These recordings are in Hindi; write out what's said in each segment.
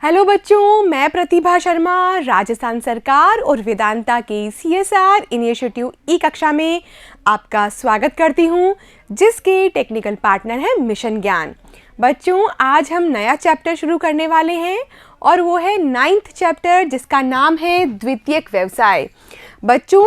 हेलो बच्चों, मैं प्रतिभा शर्मा राजस्थान सरकार और वेदांता के CSR इनिशिएटिव ई कक्षा में आपका स्वागत करती हूं, जिसके टेक्निकल पार्टनर है मिशन ज्ञान। बच्चों, आज हम नया चैप्टर शुरू करने वाले हैं और वो है 9th चैप्टर, जिसका नाम है द्वितीयक व्यवसाय। बच्चों,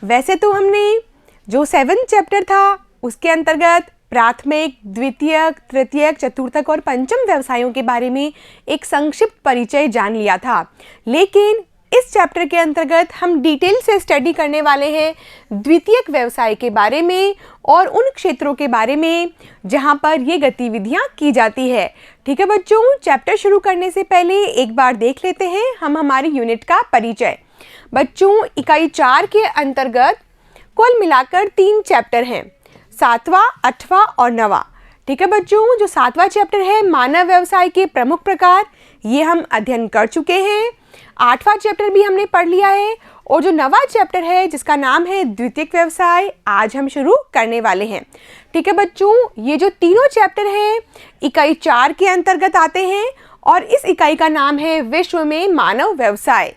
वैसे तो हमने जो 7th चैप्टर था उसके अंतर्गत प्राथमिक, द्वितीयक, तृतीयक, चतुर्थक और पंचम व्यवसायों के बारे में एक संक्षिप्त परिचय जान लिया था, लेकिन इस चैप्टर के अंतर्गत हम डिटेल से स्टडी करने वाले हैं द्वितीयक व्यवसाय के बारे में और उन क्षेत्रों के बारे में जहां पर ये गतिविधियां की जाती है। ठीक है बच्चों, चैप्टर शुरू करने से पहले एक बार देख लेते हैं हम हमारी यूनिट का परिचय। बच्चों, इकाई 4 के अंतर्गत कुल मिलाकर 3 चैप्टर हैं, 7वां, 8वां और 9वां। ठीक है बच्चों, जो 7वां चैप्टर है मानव व्यवसाय के प्रमुख प्रकार, ये हम अध्ययन कर चुके हैं। 8वां चैप्टर भी हमने पढ़ लिया है और जो 9वां चैप्टर है जिसका नाम है द्वितीयक व्यवसाय, आज हम शुरू करने वाले हैं। ठीक है बच्चों, ये जो तीनों चैप्टर हैं इकाई 4 के अंतर्गत आते हैं और इस इकाई का नाम है विश्व में मानव व्यवसाय।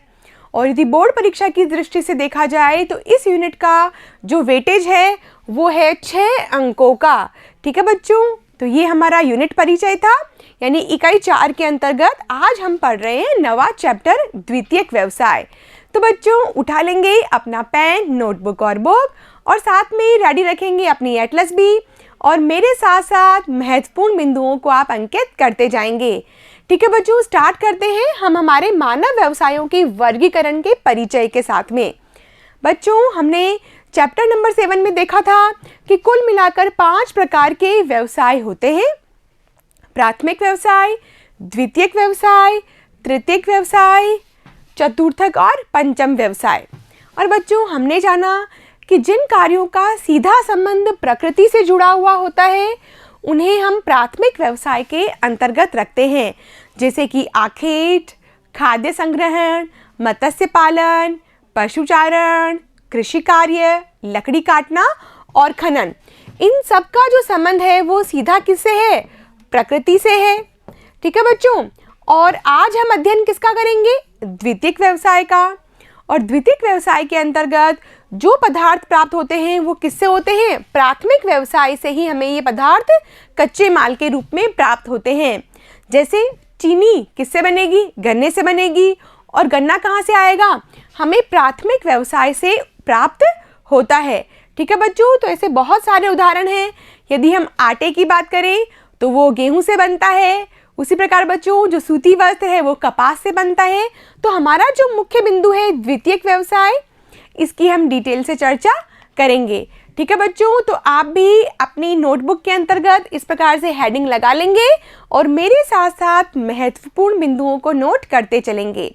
और यदि बोर्ड परीक्षा की दृष्टि से देखा जाए तो इस यूनिट का जो वेटेज है वो है 6 अंकों का। ठीक है बच्चों, तो ये हमारा यूनिट परिचय था, यानी इकाई 4 के अंतर्गत आज हम पढ़ रहे हैं 9वां चैप्टर द्वितीयक व्यवसाय। तो बच्चों, उठा लेंगे अपना पेन, नोटबुक और बुक और साथ में रेडी रखेंगे अपनी एटलस भी, और मेरे साथ साथ महत्वपूर्ण बिंदुओं को आप अंकित करते जाएंगे। ठीक है बच्चों, स्टार्ट करते हैं हम हमारे मानव व्यवसायों के वर्गीकरण के परिचय के साथ में। बच्चों, हमने चैप्टर नंबर 7 में देखा था कि कुल मिलाकर 5 प्रकार के व्यवसाय होते हैं: प्राथमिक व्यवसाय, द्वितीयक व्यवसाय, तृतीयक व्यवसाय, चतुर्थक और पंचम व्यवसाय। और बच्चों, हमने जाना कि जिन कार्यों का सीधा संबंध प्रकृति से जुड़ा हुआ होता है उन्हें हम प्राथमिक व्यवसाय के अंतर्गत रखते हैं, जैसे कि आखेट, खाद्य संग्रहण, मत्स्य पालन, पशुचारण, कृषि कार्य, लकड़ी काटना और खनन। इन सब का जो संबंध है वो सीधा किससे है? प्रकृति से है। ठीक है बच्चों, और आज हम अध्ययन किसका करेंगे? द्वितीयक व्यवसाय का। और द्वितीयक व्यवसाय के अंतर्गत जो पदार्थ प्राप्त होते हैं वो किससे होते हैं? प्राथमिक व्यवसाय से ही हमें ये पदार्थ कच्चे माल के रूप में प्राप्त होते हैं। जैसे चीनी किससे बनेगी? गन्ने से बनेगी। और गन्ना कहाँ से आएगा? हमें प्राथमिक व्यवसाय से प्राप्त होता है। ठीक है बच्चों, तो ऐसे बहुत सारे उदाहरण हैं। यदि हम आटे की बात करें तो वो गेहूं से बनता है। उसी प्रकार बच्चों, जो सूती वस्त्र है वो कपास से बनता है। तो हमारा जो मुख्य बिंदु है द्वितीयक व्यवसाय, इसकी हम डिटेल से चर्चा करेंगे। ठीक है बच्चों, तो आप भी अपनी नोटबुक के अंतर्गत इस प्रकार से हेडिंग लगा लेंगे और मेरे साथ साथ महत्वपूर्ण बिंदुओं को नोट करते चलेंगे।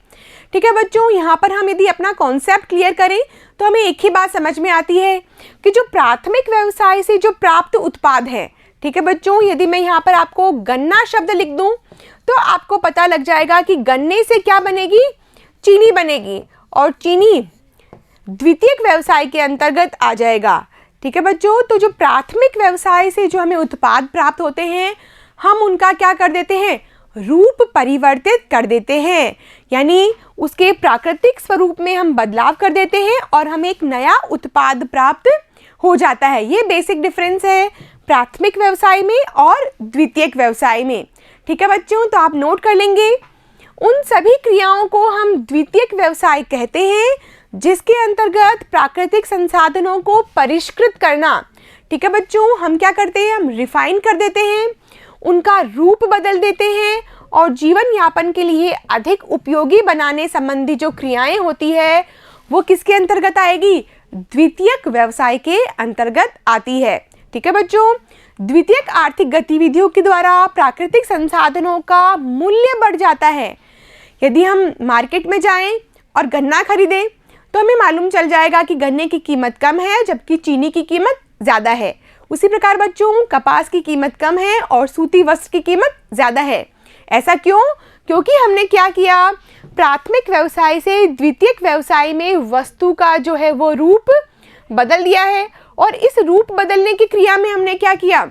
ठीक है बच्चों, यहाँ पर हम यदि अपना कॉन्सेप्ट क्लियर करें तो हमें एक ही बात समझ में आती है कि जो प्राथमिक व्यवसाय से जो प्राप्त उत्पाद है, ठीक है बच्चों, यदि मैं यहाँ पर आपको गन्ना शब्द लिख दूं तो आपको पता लग जाएगा कि गन्ने से क्या बनेगी? चीनी बनेगी, और चीनी द्वितीयक व्यवसाय के अंतर्गत आ जाएगा। ठीक है बच्चों, तो जो प्राथमिक व्यवसाय से जो हमें उत्पाद प्राप्त होते हैं हम उनका क्या कर देते हैं? रूप परिवर्तित कर देते हैं, यानी उसके प्राकृतिक स्वरूप में हम बदलाव कर देते हैं और हमें एक नया उत्पाद प्राप्त हो जाता है। ये बेसिक डिफरेंस है प्राथमिक व्यवसाय में और द्वितीयक व्यवसाय में। ठीक है बच्चों, तो आप नोट कर लेंगे। उन सभी क्रियाओं को हम द्वितीयक व्यवसाय कहते हैं जिसके अंतर्गत प्राकृतिक संसाधनों को परिष्कृत करना। ठीक है बच्चों, हम क्या करते हैं? हम रिफाइन कर देते हैं, उनका रूप बदल देते हैं और जीवन यापन के लिए अधिक उपयोगी बनाने संबंधी जो क्रियाएं होती है वो किसके अंतर्गत आएगी? द्वितीयक व्यवसाय के अंतर्गत आती है। ठीक है बच्चों, द्वितीयक आर्थिक गतिविधियों के द्वारा प्राकृतिक संसाधनों का मूल्य बढ़ जाता है। यदि हम मार्केट में जाएं और गन्ना खरीदें तो हमें मालूम चल जाएगा कि गन्ने की कीमत कम है जबकि चीनी की कीमत ज़्यादा है। उसी प्रकार बच्चों, कपास की कीमत कम है और सूती वस्त्र की कीमत ज़्यादा है। ऐसा क्यों? क्योंकि हमने क्या किया? प्राथमिक व्यवसाय से द्वितीयक व्यवसाय में वस्तु का जो है वो रूप बदल दिया है, और इस रूप बदलने की क्रिया में हमने क्या किया?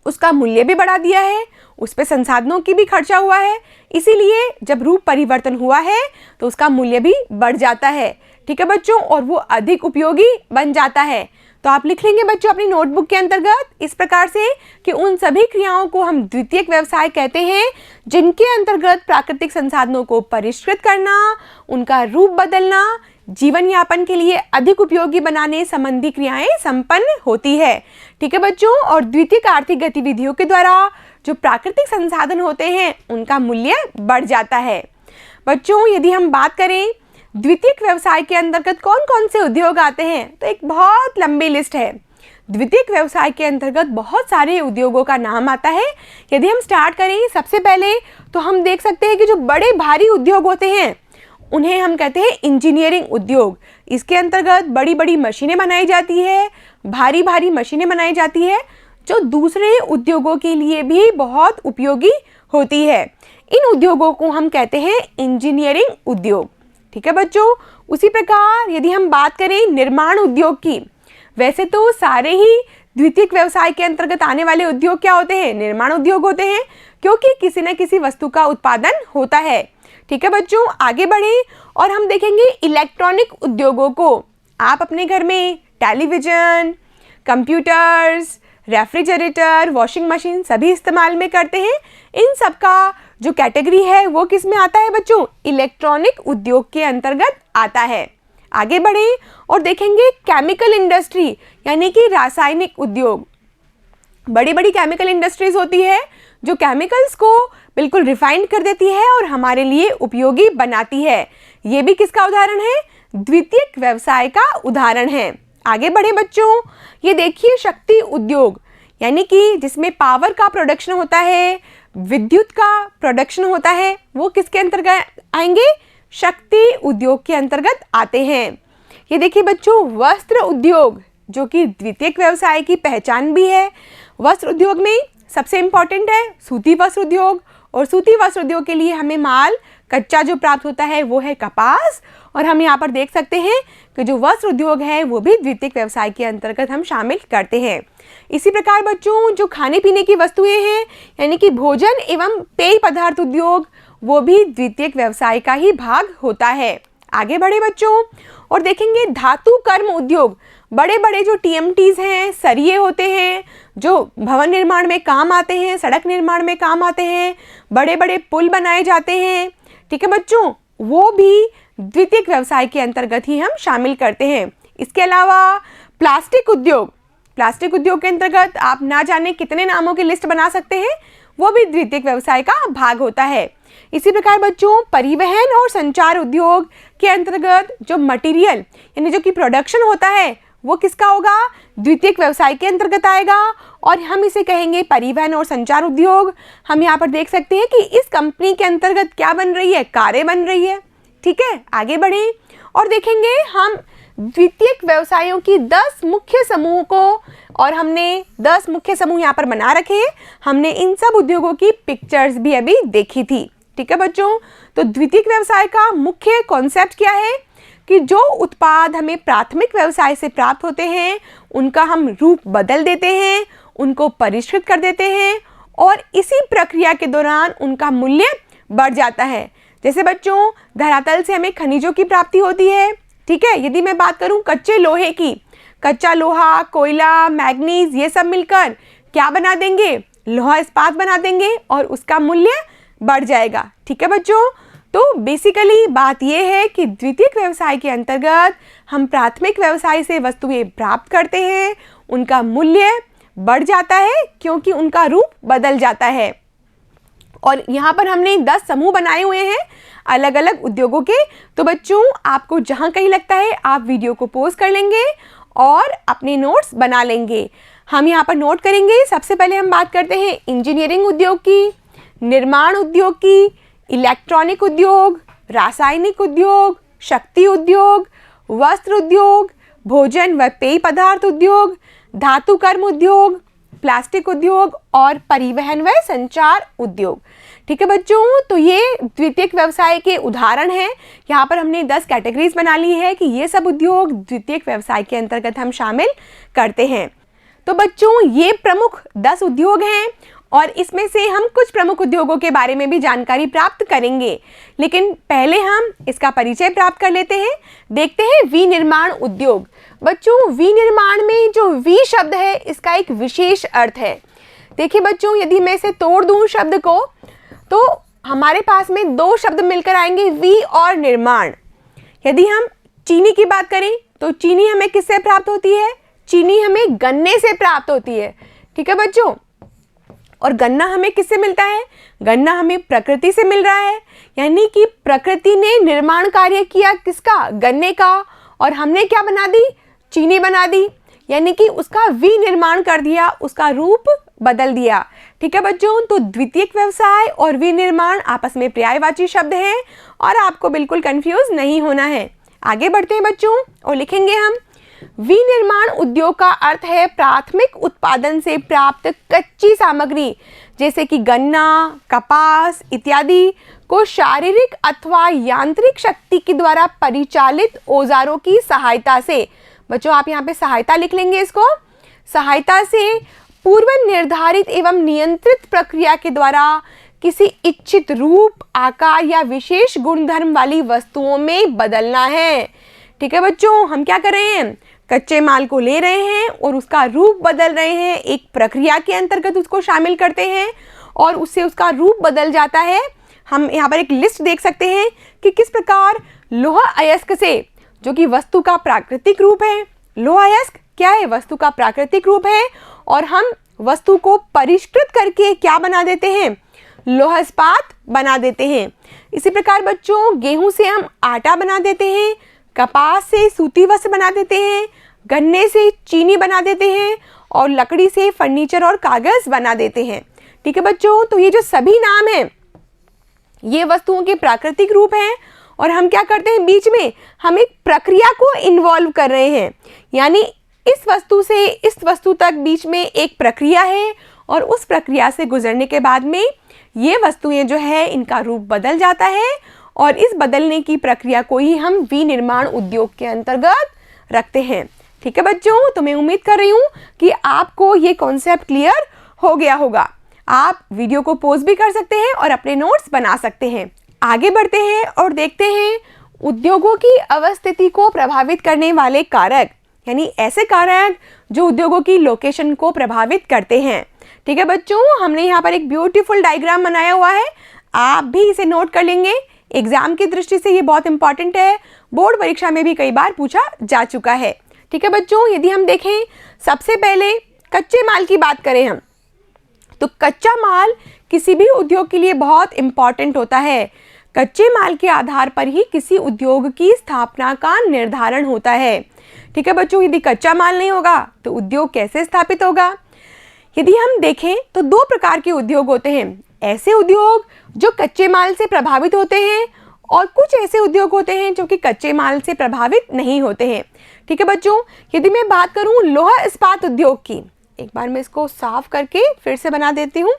उसका मूल्य भी बढ़ा दिया है, उस पर संसाधनों की भी खर्चा हुआ है, इसीलिए जब रूप परिवर्तन हुआ है तो उसका मूल्य भी बढ़ जाता है। ठीक है बच्चों, और वो अधिक उपयोगी बन जाता है। तो आप लिख लेंगे बच्चों अपनी नोटबुक के अंतर्गत इस प्रकार से कि उन सभी क्रियाओं को हम द्वितीयक व्यवसाय कहते हैं जिनके अंतर्गत प्राकृतिक संसाधनों को परिष्कृत करना, उनका रूप बदलना, जीवन यापन के लिए अधिक उपयोगी बनाने संबंधी क्रियाएं संपन्न होती है। ठीक है बच्चों, और द्वितीयक आर्थिक गतिविधियों के द्वारा जो प्राकृतिक संसाधन होते हैं उनका मूल्य बढ़ जाता है। बच्चों, यदि हम बात करें द्वितीयक व्यवसाय के अंतर्गत कौन कौन से उद्योग आते हैं, तो एक बहुत लंबी लिस्ट है। द्वितीयक व्यवसाय के अंतर्गत बहुत सारे उद्योगों का नाम आता है। यदि हम स्टार्ट करें सबसे पहले तो हम देख सकते हैं कि जो बड़े भारी उद्योग होते हैं उन्हें हम कहते हैं इंजीनियरिंग उद्योग। इसके अंतर्गत बड़ी बड़ी मशीनें बनाई जाती है, भारी भारी मशीनें बनाई जाती है जो दूसरे उद्योगों के लिए भी बहुत उपयोगी होती है। इन उद्योगों को हम कहते हैं इंजीनियरिंग उद्योग। ठीक है बच्चों, उसी प्रकार यदि हम बात करें निर्माण उद्योग की, वैसे तो सारे ही द्वितीयक व्यवसाय के अंतर्गत आने वाले उद्योग क्या होते हैं, निर्माण उद्योग होते हैं, क्योंकि किसी न किसी वस्तु का उत्पादन होता है। ठीक है बच्चों, आगे बढ़े और हम देखेंगे इलेक्ट्रॉनिक उद्योगों को। आप अपने घर में television, computers, refrigerator, washing machine सभी इस्तेमाल में करते हैं। इन सब का जो कैटेगरी है वो किस में आता है बच्चों, इलेक्ट्रॉनिक उद्योग के अंतर्गत आता है। आगे बढ़े और देखेंगे केमिकल इंडस्ट्री यानी कि रासायनिक उद्योग। बड़ी बड़ी केमिकल इंडस्ट्रीज होती है जो केमिकल्स को बिल्कुल रिफाइंड कर देती है और हमारे लिए उपयोगी बनाती है। ये भी किसका उदाहरण है, द्वितीयक व्यवसाय का उदाहरण है। आगे बढ़े बच्चों, ये देखिए शक्ति उद्योग यानी कि जिसमें पावर का प्रोडक्शन होता है, विद्युत का प्रोडक्शन होता है, वो किसके अंतर्गत आएंगे, शक्ति उद्योग के अंतर्गत आते हैं। ये देखिए बच्चों वस्त्र उद्योग जो कि द्वितीयक व्यवसाय की पहचान भी है। वस्त्र उद्योग में सबसे इम्पॉर्टेंट है सूती वस्त्र उद्योग, और सूती वस्त्र उद्योग के लिए हमें माल कच्चा जो प्राप्त होता है वो है कपास, और हम यहाँ पर देख सकते हैं कि जो वस्त्र उद्योग है वो भी द्वितीयक व्यवसाय के अंतर्गत हम शामिल करते हैं। इसी प्रकार बच्चों जो खाने पीने की वस्तुएं हैं यानी कि भोजन एवं पेय पदार्थ उद्योग, वो भी द्वितीयक व्यवसाय का ही भाग होता है। आगे बढ़े बच्चों और देखेंगे धातु कर्म उद्योग। बड़े बड़े जो टीएमटीज हैं, सरिये होते हैं जो भवन निर्माण में काम आते हैं, सड़क निर्माण में काम आते हैं, बड़े बड़े पुल बनाए जाते हैं। ठीक है बच्चों, वो भी द्वितीयक व्यवसाय के अंतर्गत ही हम शामिल करते हैं। इसके अलावा प्लास्टिक उद्योग, प्लास्टिक उद्योग के अंतर्गत आप ना जाने कितने नामों की लिस्ट बना सकते हैं, वो भी द्वितीयक व्यवसाय का भाग होता है। इसी प्रकार बच्चों परिवहन और संचार उद्योग के अंतर्गत जो मटेरियल यानी जो कि प्रोडक्शन होता है वो किसका होगा, द्वितीयक व्यवसाय के अंतर्गत आएगा, और हम इसे कहेंगे परिवहन और संचार उद्योग। हम यहाँ पर देख सकते हैं कि इस कंपनी के अंतर्गत क्या बन रही है, कारें बन रही है। ठीक है, आगे बढ़ें और देखेंगे हम द्वितीयक व्यवसायों की 10 मुख्य समूह को, और हमने 10 मुख्य समूह यहाँ पर बना रखे हैं। हमने इन सब उद्योगों की पिक्चर्स भी अभी देखी थी। ठीक है बच्चों, तो द्वितीयक व्यवसाय का मुख्य कॉन्सेप्ट क्या है कि जो उत्पाद हमें प्राथमिक व्यवसाय से प्राप्त होते हैं उनका हम रूप बदल देते हैं, उनको परिष्कृत कर देते हैं, और इसी प्रक्रिया के दौरान उनका मूल्य बढ़ जाता है। जैसे बच्चों धरातल से हमें खनिजों की प्राप्ति होती है। ठीक है, यदि मैं बात करूं कच्चे लोहे की, कच्चा लोहा, कोयला, मैग्नीज, ये सब मिलकर क्या बना देंगे, लोहा इस्पात बना देंगे और उसका मूल्य बढ़ जाएगा। ठीक है बच्चों, तो बेसिकली बात यह है कि द्वितीयक व्यवसाय के अंतर्गत हम प्राथमिक व्यवसाय से वस्तुएं प्राप्त करते हैं, उनका मूल्य बढ़ जाता है क्योंकि उनका रूप बदल जाता है। और यहाँ पर हमने 10 समूह बनाए हुए हैं अलग अलग उद्योगों के। तो बच्चों आपको जहाँ कहीं लगता है आप वीडियो को पॉज कर लेंगे और अपने नोट्स बना लेंगे। हम यहाँ पर नोट करेंगे। सबसे पहले हम बात करते हैं इंजीनियरिंग उद्योग की, निर्माण उद्योग की, इलेक्ट्रॉनिक उद्योग, रासायनिक उद्योग, शक्ति उद्योग, वस्त्र उद्योग, भोजन व पेय पदार्थ उद्योग, धातु कर्म उद्योग, प्लास्टिक उद्योग और परिवहन व संचार उद्योग। ठीक है बच्चों, तो ये द्वितीयक व्यवसाय के उदाहरण हैं। यहाँ पर हमने 10 कैटेगरीज बना ली है कि ये सब उद्योग द्वितीयक व्यवसाय के अंतर्गत हम शामिल करते हैं। तो बच्चों ये प्रमुख 10 उद्योग हैं और इसमें से हम कुछ प्रमुख उद्योगों के बारे में भी जानकारी प्राप्त करेंगे, लेकिन पहले हम इसका परिचय प्राप्त कर लेते हैं। देखते हैं विनिर्माण उद्योग। बच्चों विनिर्माण में जो वी शब्द है इसका एक विशेष अर्थ है। देखिए बच्चों, यदि मैं इसे तोड़ दूं शब्द को तो हमारे पास में 2 शब्द मिलकर आएंगे, वी और निर्माण। यदि हम चीनी की बात करें तो चीनी हमें किससे प्राप्त होती है? चीनी हमें गन्ने से प्राप्त होती है। ठीक है बच्चों, और गन्ना हमें किससे मिलता है? गन्ना हमें प्रकृति से मिल रहा है, यानी कि प्रकृति ने निर्माण कार्य किया किसका? गन्ने का, और हमने क्या बना दी? चीनी बना दी, यानी कि उसका विनिर्माण कर दिया, उसका रूप बदल दिया। ठीक है बच्चों, तो द्वितीयक व्यवसाय और विनिर्माण आपस में पर्यायवाची शब्द हैं और आपको बिल्कुल कंफ्यूज नहीं होना है। आगे बढ़ते हैं बच्चों और लिखेंगे हम, विनिर्माण उद्योग का अर्थ है प्राथमिक उत्पादन से प्राप्त कच्ची सामग्री जैसे कि गन्ना, कपास इत्यादि को शारीरिक अथवा यांत्रिक शक्ति के द्वारा परिचालित औजारों की सहायता से, बच्चों आप यहाँ पे सहायता लिख लेंगे, इसको सहायता से पूर्व निर्धारित एवं नियंत्रित प्रक्रिया के द्वारा किसी इच्छित रूप, आकार या विशेष गुणधर्म वाली वस्तुओं में बदलना है। ठीक है बच्चों, हम क्या कर रहे हैं? कच्चे माल को ले रहे हैं और उसका रूप बदल रहे हैं, एक प्रक्रिया के अंतर्गत उसको शामिल करते हैं और उससे उसका रूप बदल जाता है। हम यहाँ पर एक लिस्ट देख सकते हैं कि किस प्रकार लोह अयस्क से, जो कि वस्तु का प्राकृतिक रूप है, लोह अयस्क क्या है? वस्तु का प्राकृतिक रूप है, और हम वस्तु को परिष्कृत करके क्या बना देते हैं? लोह इस्पात बना देते हैं। इसी प्रकार बच्चों गेहूं से हम आटा बना देते हैं, कपास से सूती वस्त्र बना देते हैं, गन्ने से चीनी बना देते हैं और लकड़ी से फर्नीचर और कागज बना देते हैं। ठीक है बच्चों, तो ये जो सभी नाम हैं ये वस्तुओं के प्राकृतिक रूप हैं और हम क्या करते हैं? बीच में हम एक प्रक्रिया को इन्वॉल्व कर रहे हैं, यानी इस वस्तु से इस वस्तु तक बीच में एक प्रक्रिया है और उस प्रक्रिया से गुजरने के बाद में ये वस्तुएं जो है इनका रूप बदल जाता है और इस बदलने की प्रक्रिया को ही हम विनिर्माण उद्योग के अंतर्गत रखते हैं। ठीक है बच्चों, तो मैं उम्मीद कर रही हूँ कि आपको ये कॉन्सेप्ट क्लियर हो गया होगा। आप वीडियो को पॉज भी कर सकते हैं और अपने नोट्स बना सकते हैं। आगे बढ़ते हैं और देखते हैं उद्योगों की अवस्थिति को प्रभावित करने वाले कारक, यानी ऐसे कारक जो उद्योगों की लोकेशन को प्रभावित करते हैं। ठीक है बच्चों, हमने यहाँ पर एक ब्यूटीफुल डायग्राम बनाया हुआ है, आप भी इसे नोट कर लेंगे। एग्जाम की दृष्टि से ये बहुत इंपॉर्टेंट है, बोर्ड परीक्षा में भी कई बार पूछा जा चुका है। ठीक है बच्चों, यदि हम देखें सबसे पहले कच्चे माल की बात करें हम, तो कच्चा माल किसी भी उद्योग के लिए बहुत इंपॉर्टेंट होता है। कच्चे माल के आधार पर ही किसी उद्योग की स्थापना का निर्धारण होता है। ठीक है बच्चों, यदि कच्चा माल नहीं होगा तो उद्योग कैसे स्थापित होगा? यदि हम देखें तो 2 प्रकार के उद्योग होते हैं, ऐसे उद्योग जो कच्चे माल से प्रभावित होते हैं और कुछ ऐसे उद्योग होते हैं जो कि कच्चे माल से प्रभावित नहीं होते हैं। ठीक है बच्चों, यदि मैं बात करूं लोहा इस्पात उद्योग की, एक बार मैं इसको साफ करके फिर से बना देती हूँ।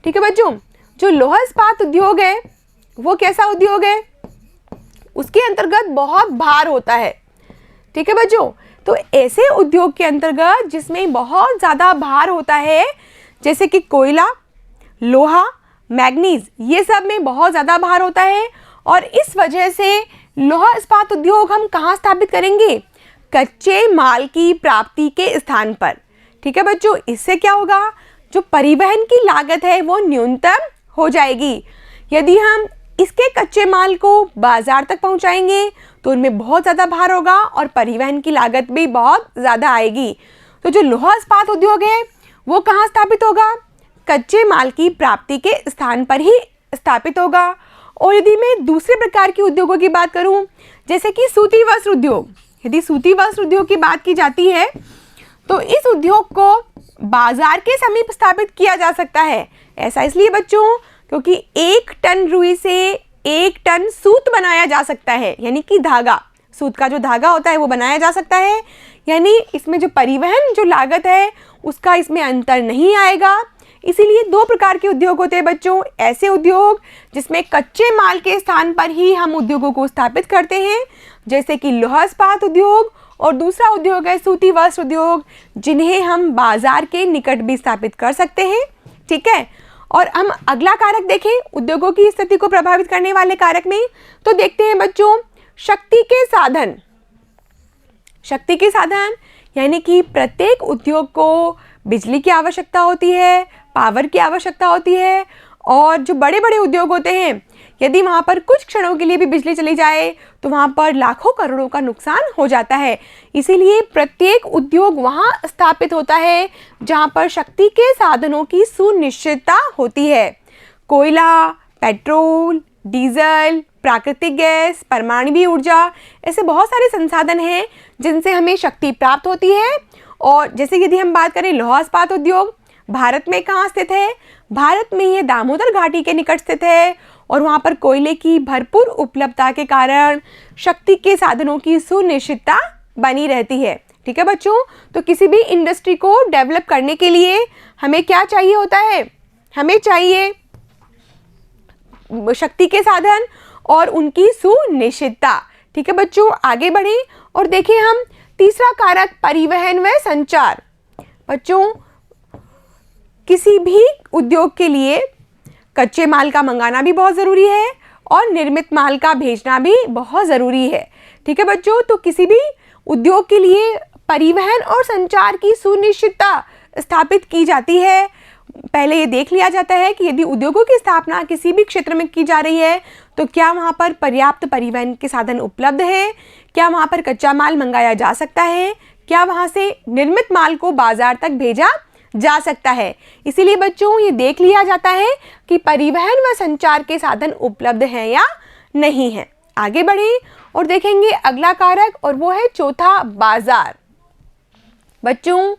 ठीक है बच्चों, जो लोहा इस्पात उद्योग है वो कैसा उद्योग है? उसके अंतर्गत बहुत भार होता है। ठीक है बच्चों, तो ऐसे उद्योग के अंतर्गत जिसमें बहुत ज़्यादा भार होता है, जैसे कि कोयला, लोहा, मैग्नीज, ये सब में बहुत ज़्यादा भार होता है और इस वजह से लोहा इस्पात उद्योग हम कहाँ स्थापित करेंगे? कच्चे माल की प्राप्ति के स्थान पर। ठीक है बच्चों, इससे क्या होगा? जो परिवहन की लागत है वो न्यूनतम हो जाएगी। यदि हम इसके कच्चे माल को बाजार तक पहुंचाएंगे तो उनमें बहुत ज़्यादा भार होगा और परिवहन की लागत भी बहुत ज़्यादा आएगी। तो जो लोहा इस्पात उद्योग है वो कहाँ स्थापित होगा? कच्चे माल की प्राप्ति के स्थान पर ही स्थापित होगा। और यदि मैं दूसरे प्रकार के उद्योगों की बात करूं, जैसे कि सूती वस्त्र उद्योग, यदि सूती वस्त्र उद्योग की बात की जाती है तो इस उद्योग को बाजार के समीप स्थापित किया जा सकता है। ऐसा इसलिए बच्चों क्योंकि 1 टन रुई से 1 टन सूत बनाया जा सकता है, यानी कि धागा, सूत का जो धागा होता है वो बनाया जा सकता है, यानी इसमें जो परिवहन जो लागत है उसका इसमें अंतर नहीं आएगा। इसीलिए 2 प्रकार के उद्योग होते हैं बच्चों, ऐसे उद्योग जिसमें कच्चे माल के स्थान पर ही हम उद्योगों को स्थापित करते हैं, जैसे कि लोहा इस्पात उद्योग, और दूसरा उद्योग है सूती वस्त्र उद्योग, जिन्हें हम बाजार के निकट भी स्थापित कर सकते हैं। ठीक है, और हम अगला कारक देखें उद्योगों की स्थिति को प्रभावित करने वाले कारक में, तो देखते हैं बच्चों शक्ति के साधन। शक्ति के साधन यानी कि प्रत्येक उद्योग को बिजली की आवश्यकता होती है, पावर की आवश्यकता होती है, और जो बड़े बड़े उद्योग होते हैं यदि वहाँ पर कुछ क्षणों के लिए भी बिजली चली जाए तो वहाँ पर लाखों करोड़ों का नुकसान हो जाता है। इसीलिए प्रत्येक उद्योग वहाँ स्थापित होता है जहाँ पर शक्ति के साधनों की सुनिश्चितता होती है। कोयला, पेट्रोल, डीजल, प्राकृतिक गैस, परमाणु ऊर्जा, ऐसे बहुत सारे संसाधन हैं जिनसे हमें शक्ति प्राप्त होती है। और जैसे यदि हम बात करें लौह इस्पात उद्योग, भारत में कहाँ स्थित है? भारत में ये दामोदर घाटी के निकट स्थित है और वहाँ पर कोयले की भरपूर उपलब्धता के कारण शक्ति के साधनों की सुनिश्चितता बनी रहती है। ठीक है बच्चों, तो किसी भी इंडस्ट्री को डेवलप करने के लिए हमें क्या चाहिए होता है? हमें चाहिए शक्ति के साधन और उनकी सुनिश्चितता। ठीक है बच्चों, आगे बढ़ें और देखें हम तीसरा कारक परिवहन व संचार। बच्चों किसी भी उद्योग के लिए कच्चे माल का मंगाना भी बहुत ज़रूरी है और निर्मित माल का भेजना भी बहुत ज़रूरी है। ठीक है बच्चों, तो किसी भी उद्योग के लिए परिवहन और संचार की सुनिश्चितता स्थापित की जाती है। पहले ये देख लिया जाता है कि यदि उद्योगों की स्थापना किसी भी क्षेत्र में की जा रही है तो क्या वहाँ पर पर्याप्त परिवहन के साधन उपलब्ध है, क्या वहाँ पर कच्चा माल मंगाया जा सकता है, क्या वहाँ से निर्मित माल को बाजार तक भेजा जा सकता है। इसीलिए बच्चों ये देख लिया जाता है कि परिवहन व संचार के साधन उपलब्ध हैं या नहीं है। आगे बढ़ें और देखेंगे अगला कारक और वो है चौथा बाजार। बच्चों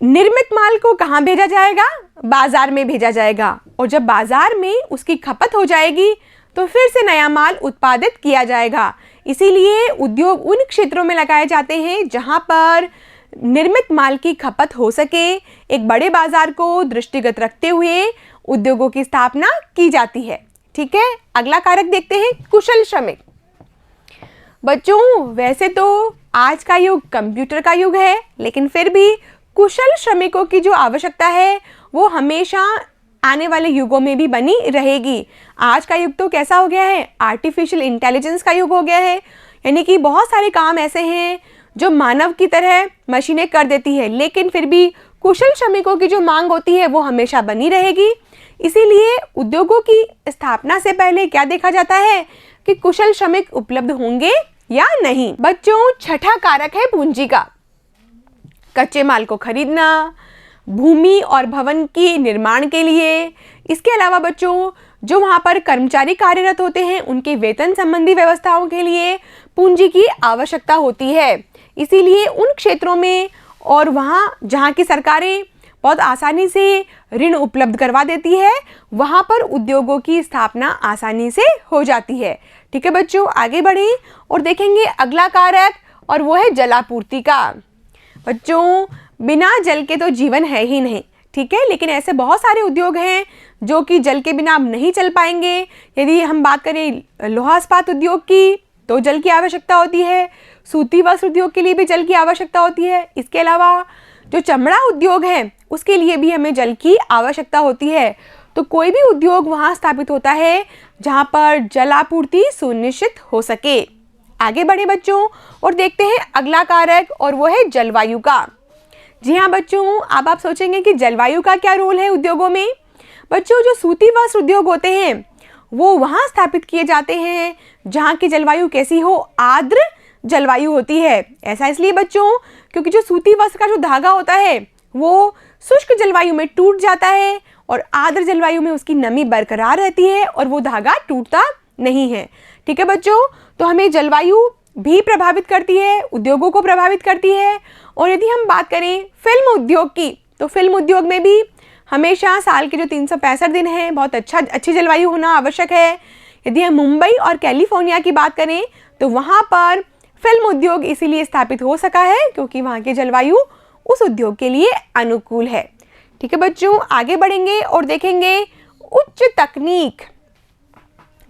निर्मित माल को कहाँ भेजा जाएगा? बाजार में भेजा जाएगा, और जब बाजार में उसकी खपत हो जाएगी तो फिर से नया माल उत्पादित किया जाएगा। इसीलिए उद्योग उन क्षेत्रों में लगाए जाते हैं जहाँ पर निर्मित माल की खपत हो सके। एक बड़े बाजार को दृष्टिगत रखते हुए उद्योगों की स्थापना की जाती है। ठीक है, अगला कारक देखते हैं कुशल श्रमिक। बच्चों वैसे तो आज का युग कंप्यूटर का युग है, लेकिन फिर भी कुशल श्रमिकों की जो आवश्यकता है वो हमेशा आने वाले युगों में भी बनी रहेगी। आज का युग तो कैसा हो गया है? आर्टिफिशियल इंटेलिजेंस का युग हो गया है, यानी कि बहुत सारे काम ऐसे हैं जो मानव की तरह मशीनें कर देती है, लेकिन फिर भी कुशल श्रमिकों की जो मांग होती है वो हमेशा बनी रहेगी। इसीलिए उद्योगों की स्थापना से पहले क्या देखा जाता है कि कुशल श्रमिक उपलब्ध होंगे या नहीं। बच्चों छठा कारक है पूंजी का। कच्चे माल को खरीदना, भूमि और भवन के निर्माण के लिए, इसके अलावा बच्चों जो वहाँ पर कर्मचारी कार्यरत होते हैं उनके वेतन संबंधी व्यवस्थाओं के लिए पूंजी की आवश्यकता होती है। इसीलिए उन क्षेत्रों में और वहाँ जहाँ की सरकारें बहुत आसानी से ऋण उपलब्ध करवा देती है, वहाँ पर उद्योगों की स्थापना आसानी से हो जाती है। ठीक है बच्चों, आगे बढ़ें और देखेंगे अगला कारक और वो है जलापूर्ति का। बच्चों बिना जल के तो जीवन है ही नहीं। ठीक है, लेकिन ऐसे बहुत सारे उद्योग हैं जो कि जल के बिना अब नहीं चल पाएंगे। यदि हम बात करें लोहा इस्पात उद्योग की तो जल की आवश्यकता होती है, सूती वस्त्र उद्योग के लिए भी जल की आवश्यकता होती है। इसके अलावा जो चमड़ा उद्योग है उसके लिए भी हमें जल की आवश्यकता होती है। तो कोई भी उद्योग वहाँ स्थापित होता है जहाँ पर जलापूर्ति सुनिश्चित हो सके। आगे बढ़े बच्चों और देखते हैं अगला कारक और वो है जलवायु का। जी हाँ बच्चों, अब आप सोचेंगे कि जलवायु का क्या रोल है उद्योगों में। बच्चों जो सूती वस्त्र उद्योग होते हैं वो वहाँ स्थापित किए जाते हैं जहाँ की जलवायु कैसी हो? आर्द्र जलवायु होती है। ऐसा इसलिए बच्चों क्योंकि जो सूती वस्त्र का जो धागा होता है वो शुष्क जलवायु में टूट जाता है और आर्द्र जलवायु में उसकी नमी बरकरार रहती है और वो धागा टूटता नहीं है। ठीक है बच्चों, तो हमें जलवायु भी प्रभावित करती है, उद्योगों को प्रभावित करती है। और यदि हम बात करें फिल्म उद्योग की तो फिल्म उद्योग में भी हमेशा साल के जो 365 दिन हैं बहुत अच्छी जलवायु होना आवश्यक है। यदि हम मुंबई और कैलिफोर्निया की बात करें तो वहाँ पर फिल्म उद्योग इसीलिए स्थापित हो सका है क्योंकि वहाँ की जलवायु उस उद्योग के लिए अनुकूल है। ठीक है बच्चों, आगे बढ़ेंगे और देखेंगे उच्च तकनीक।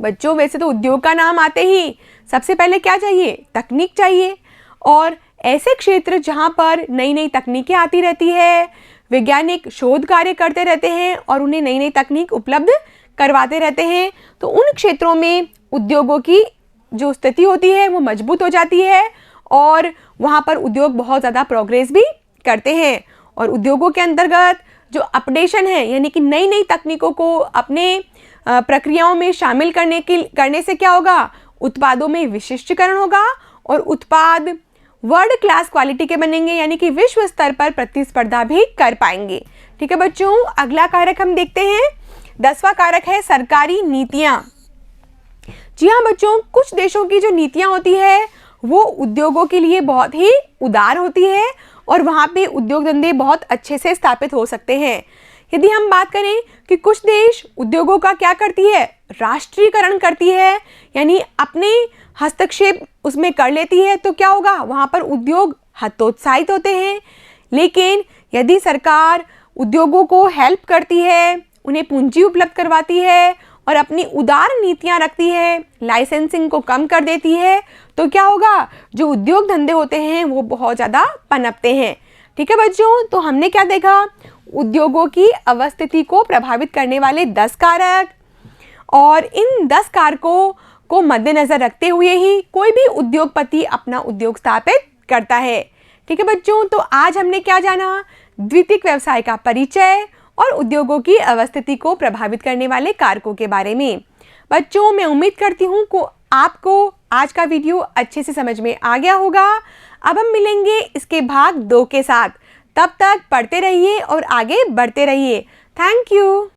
बच्चों वैसे तो उद्योग का नाम आते ही सबसे पहले क्या चाहिए? तकनीक चाहिए। और ऐसे क्षेत्र जहाँ पर नई नई तकनीकें आती रहती है, वैज्ञानिक शोध कार्य करते रहते हैं और उन्हें नई नई तकनीक उपलब्ध करवाते रहते हैं, तो उन क्षेत्रों में उद्योगों की जो स्थिति होती है वो मजबूत हो जाती है और वहाँ पर उद्योग बहुत ज़्यादा प्रोग्रेस भी करते हैं। और उद्योगों के अंतर्गत जो अपडेशन है, यानी कि नई नई तकनीकों को अपने प्रक्रियाओं में शामिल करने से क्या होगा, उत्पादों में विशिष्टीकरण होगा और उत्पाद वर्ल्ड क्लास क्वालिटी के बनेंगे, यानी कि विश्व स्तर पर प्रतिस्पर्धा भी कर पाएंगे। ठीक है बच्चों, अगला कारक हम देखते हैं। 10वां कारक है सरकारी नीतियां। जी हाँ बच्चों, कुछ देशों की जो नीतियां होती है वो उद्योगों के लिए बहुत ही उदार होती है और वहाँ पे उद्योग धंधे बहुत अच्छे से स्थापित हो सकते हैं। यदि हम बात करें कि कुछ देश उद्योगों का क्या करती है, राष्ट्रीयकरण करती है, यानी अपने हस्तक्षेप उसमें कर लेती है, तो क्या होगा, वहाँ पर उद्योग हतोत्साहित होते हैं। लेकिन यदि सरकार उद्योगों को हेल्प करती है, उन्हें पूंजी उपलब्ध करवाती है और अपनी उदार नीतियाँ रखती है, लाइसेंसिंग को कम कर देती है, तो क्या होगा, जो उद्योग धंधे होते हैं वो बहुत ज़्यादा पनपते हैं। ठीक है बच्चों, तो हमने क्या देखा, उद्योगों की अवस्थिति को प्रभावित करने वाले 10 कारक, और इन 10 कारकों को मद्देनजर रखते हुए ही कोई भी उद्योगपति अपना उद्योग स्थापित करता है। ठीक है बच्चों, तो आज हमने क्या जाना, द्वितीयक व्यवसाय का परिचय और उद्योगों की अवस्थिति को प्रभावित करने वाले कारकों के बारे में। बच्चों, मैं उम्मीद करती हूँ कि आपको आज का वीडियो अच्छे से समझ में आ गया होगा। अब हम मिलेंगे इसके भाग 2 के साथ। तब तक पढ़ते रहिए और आगे बढ़ते रहिए। Thank you.